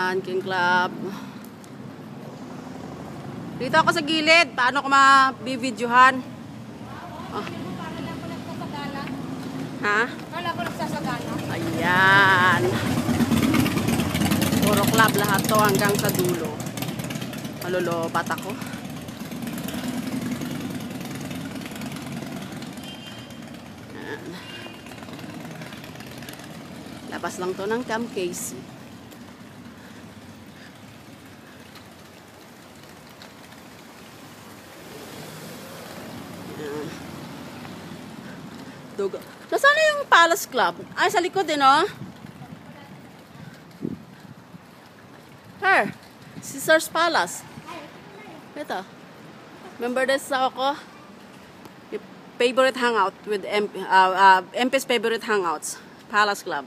Yan, King Club. Dito ako sa gilid. Paano ko mabibidyohan? Oh. Ha? Kala ko nagsasagana. Ayan. Puro club lahat to hanggang sa dulo. Malulupat ako. Ayan. Labas lang to ng Camp Casey. Dugo. Nasaan na yung Palace Club? Ay, sa likod din, oh. Her. Caesar's Palace. Ito. Remember this ako? Favorite hangout with MP's favorite hangouts. Palace Club.